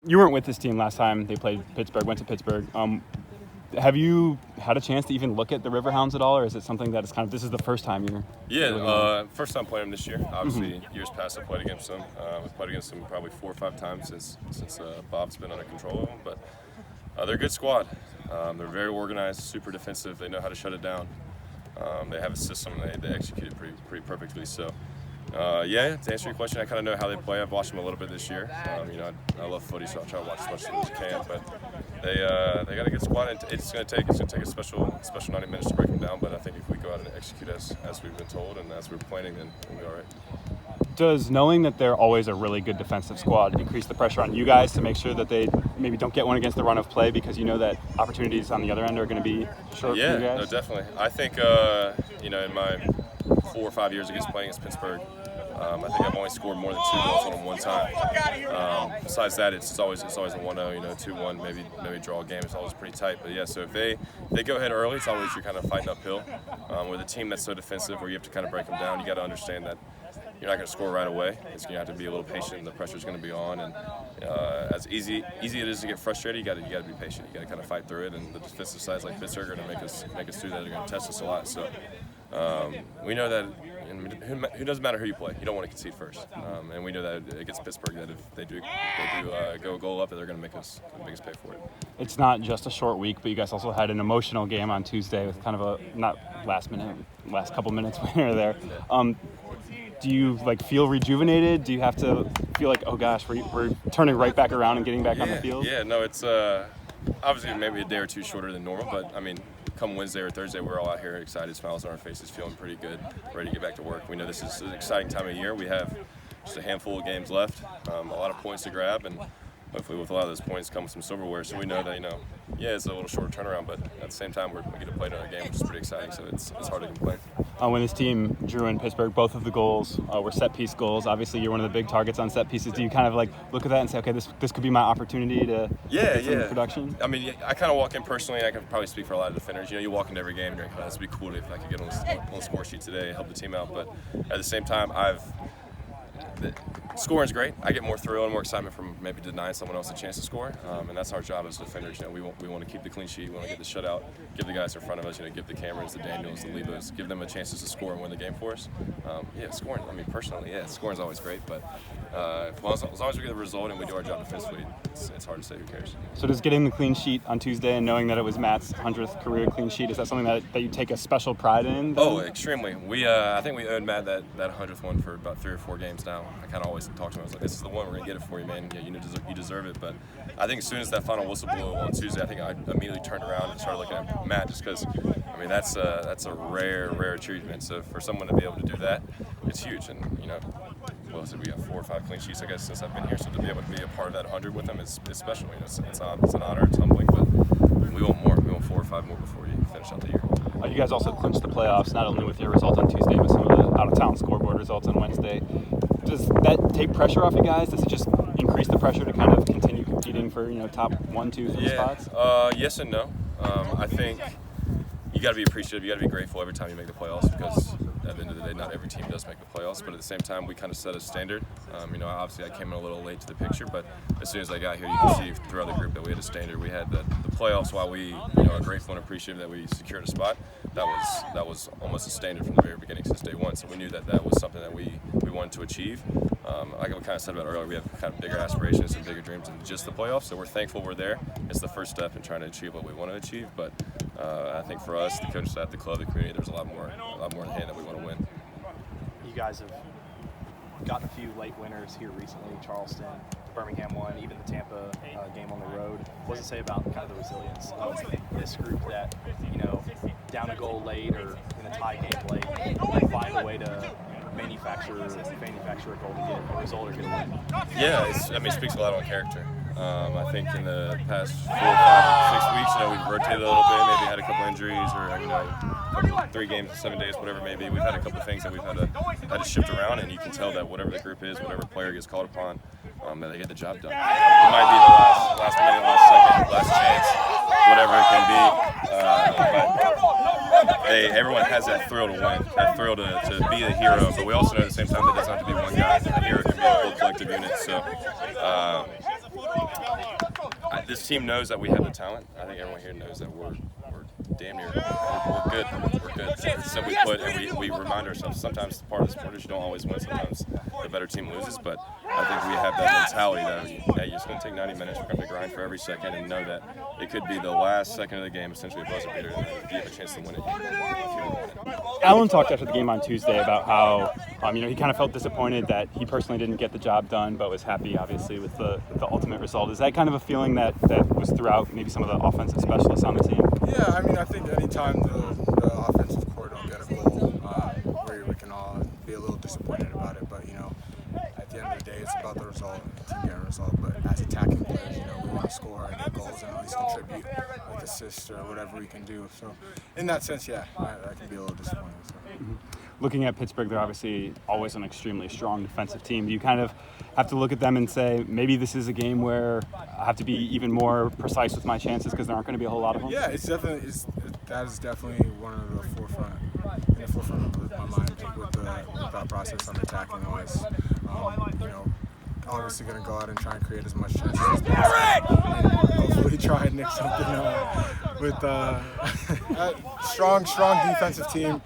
You weren't with this team last time they played Pittsburgh, went to Pittsburgh. Have you had a chance to even look at the Riverhounds at all, or is it something that is this is the first time you're? Yeah, first time playing them this year. Obviously, years past I played against them. I've played against them probably 4 or 5 times since Bob's been under control of them. But they're a good squad. They're very organized, super defensive. They know how to shut it down. They have a system. They execute it pretty perfectly. So. Yeah, to answer your question, I kind of know how they play. I've watched them a little bit this year. I love footy, so I'll try to watch as much as I can. But they got a good squad, and it's going to take a special 90 minutes to break them down. But I think if we go out and execute as we've been told and as we're planning, then we'll be all right. Does knowing that they're always a really good defensive squad increase the pressure on you guys to make sure that they maybe don't get one against the run of play, because you know that opportunities on the other end are going to be short for you guys? Yeah, no, definitely. I think in my 4 or 5 years playing against Pittsburgh, I think I've only scored more than 2 goals on them one time. Besides that, it's always a 1-0, 2-1, maybe draw a game. It's always pretty tight. But yeah, so if they go ahead early, it's always you're kind of fighting uphill. With a team that's so defensive, where you have to kind of break them down, you got to understand that you're not going to score right away. It's going to have to be a little patient, and the pressure's going to be on. And as easy it is to get frustrated, you got to be patient. You got to kind of fight through it. And the defensive sides like Pittsburgh are going to make us do that. They're going to test us a lot. So we know that. It doesn't matter who you play. You don't want to concede first, and we know that against Pittsburgh that if they do go a goal up, they're going to make us pay for it. It's not just a short week, but you guys also had an emotional game on Tuesday with kind of a not last couple minutes winner there. Do you feel rejuvenated? Do you have to feel like, oh gosh, we're turning right back around and getting back on the field? Yeah, no, it's obviously maybe a day or two shorter than normal, but I mean, come Wednesday or Thursday, we're all out here excited, smiles on our faces, feeling pretty good, ready to get back to work. We know this is an exciting time of year. We have just a handful of games left, a lot of points to grab, and hopefully with a lot of those points come some silverware. So we know that, it's a little shorter turnaround, but at the same time, we get to play another game, which is pretty exciting, so it's hard to complain. When this team drew in Pittsburgh, both of the goals were set-piece goals. Obviously, you're one of the big targets on set pieces. Do you kind of look at that and say, okay, this could be my opportunity to get some production? I mean, I kind of walk in personally, and I can probably speak for a lot of defenders. You walk into every game and you're like, oh, this would be cool if I could get on the score sheet today and help the team out. But at the same time, scoring's great. I get more thrill and more excitement from maybe denying someone else a chance to score, and that's our job as defenders. We want to keep the clean sheet. We want to get the shutout, give the guys in front of us, give the Camerons, the Daniels, the Lebos, give them a chances to score and win the game for us. Scoring. I mean, personally, scoring's always great, but as long as we get the result and we do our job defensively, it's hard to say who cares. So does getting the clean sheet on Tuesday and knowing that it was Matt's 100th career clean sheet, is that something that you take a special pride in? Oh, extremely. I think we owed Matt that 100th one for about 3 or 4 games now. I kind of always talk to him. I was like, this is the one, we're going to get it for you, man. Yeah, you deserve it. But I think as soon as that final whistle blew on Tuesday, I think I immediately turned around and started looking at Matt, just because, I mean, that's a rare achievement. So for someone to be able to do that, it's huge. And, we got 4 or 5 clean sheets, I guess, since I've been here. So to be able to be a part of that 100 with them is special. It's an honor, it's humbling, but we want more. We want 4 or 5 more before you finish out the year. You guys also clinched the playoffs, not only with your result on Tuesday, but some of the out-of-town scoreboard results on Wednesday. Does that take pressure off you guys? Does it just increase the pressure to kind of continue competing for top 1, 2, 3 spots? Yes and no. I think you got to be appreciative. You got to be grateful every time you make the playoffs, because at the end of the day, not every team does make the playoffs. But at the same time, we kind of set a standard. Obviously I came in a little late to the picture, but as soon as I got here, you can see throughout the group that we had a standard. We had the playoffs. While we are grateful and appreciative that we secured a spot, that was almost a standard from the very beginning since day one. So we knew that was something that we wanted to achieve. Like I kind of said about earlier, we have kind of bigger aspirations and bigger dreams than just the playoffs. So we're thankful we're there. It's the first step in trying to achieve what we want to achieve. But I think for us, the coaching staff, the club, the community, there's a lot more in hand that we want to win. You guys have gotten a few late winners here recently. Charleston, Birmingham won, even the Tampa game on the road. What does it say about kind of the resilience of this group that, down a goal late or in a tie game late, they find a way to manufacture a goal to get a result or get a win? Yeah, it speaks a lot on character. I think in the past 4, 5, 6 weeks, we've rotated a little bit, maybe had a couple injuries or, 3 games, 7 days, whatever it may be. We've had a couple things that we've had to shift around, and you can tell that whatever the group is, whatever player gets called upon, that they get the job done. It might be the last minute, last second, last chance, whatever it can be. But everyone has that thrill to win, that thrill to be the hero. But we also know at the same time that it doesn't have to be one guy. The hero can be a whole collective unit. So this team knows that we have the talent. I think everyone here knows that we're damn near we're good. We're good. Simply put, and we remind ourselves. Sometimes part of the sport is you don't always win. Sometimes the better team loses. But I think we have that mentality that hey, it's going to take 90 minutes. We're going to grind for every second and know that it could be the last second of the game, essentially a buzzer beater. And if you have a chance to win it, Alan talked after the game on Tuesday about how he kind of felt disappointed that he personally didn't get the job done, but was happy, obviously, with the ultimate result. Is that kind of a feeling that was throughout maybe some of the offensive specialists on the team? Yeah, I mean, I think anytime the offensive core don't get a goal, we can all be a little disappointed about it. But at the end of the day, it's about the result, the team getting a result. But as attacking players, we want to score and get goals and at least contribute with assists or whatever we can do. So, in that sense, yeah, I can be a little disappointed. So. Mm-hmm. Looking at Pittsburgh, they're obviously always an extremely strong defensive team. Do you kind of have to look at them and say, maybe this is a game where I have to be even more precise with my chances because there aren't going to be a whole lot of them? Yeah, that is definitely one of the forefront of my mind with the thought process on attacking wise. Obviously going to go out and try and create as much chances as possible. And hopefully try and nick something with a strong defensive team.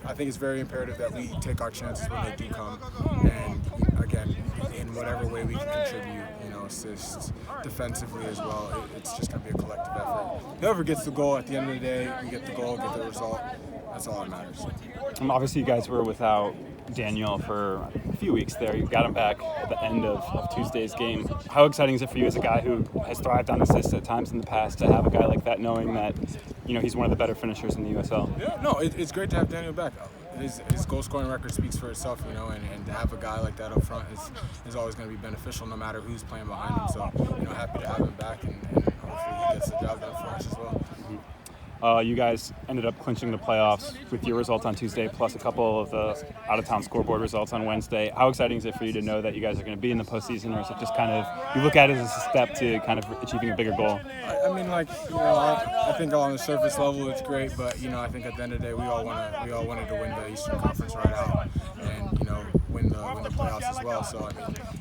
I think it's very imperative that we take our chances when they do come. And again, in whatever way we can contribute, assists defensively as well. It's just going to be a collective effort. Whoever gets the goal at the end of the day, we get the goal, get the result. That's all that matters. Obviously, you guys were without Daniel for a few weeks there. You got him back at the end of Tuesday's game. How exciting is it for you as a guy who has thrived on assists at times in the past to have a guy like that, knowing that he's one of the better finishers in the USL? Yeah, no, it's great to have Daniel back. His goal scoring record speaks for itself, and to have a guy like that up front is always going to be beneficial no matter who's playing behind him. So, happy to have him back, and hopefully he gets the job done for us as well. Mm-hmm. You guys ended up clinching the playoffs with your result on Tuesday, plus a couple of the out-of-town scoreboard results on Wednesday. How exciting is it for you to know that you guys are going to be in the postseason, or is it just kind of you look at it as a step to kind of achieving a bigger goal? I think on the surface level it's great, but I think at the end of the day we all wanted to win the Eastern Conference right out, and win the playoffs as well. So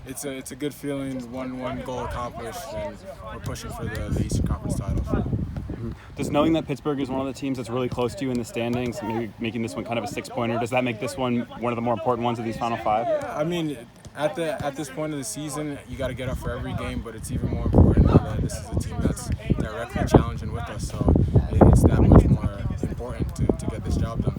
it's a good feeling. One goal accomplished, and we're pushing for the Eastern Conference title. Does knowing that Pittsburgh is one of the teams that's really close to you in the standings, maybe making this one kind of a 6-pointer, does that make this one of the more important ones of these final 5? Yeah, at this point of the season, you got to get up for every game, but it's even more important that this is a team that's directly challenging with us. So it's that much more important to get this job done.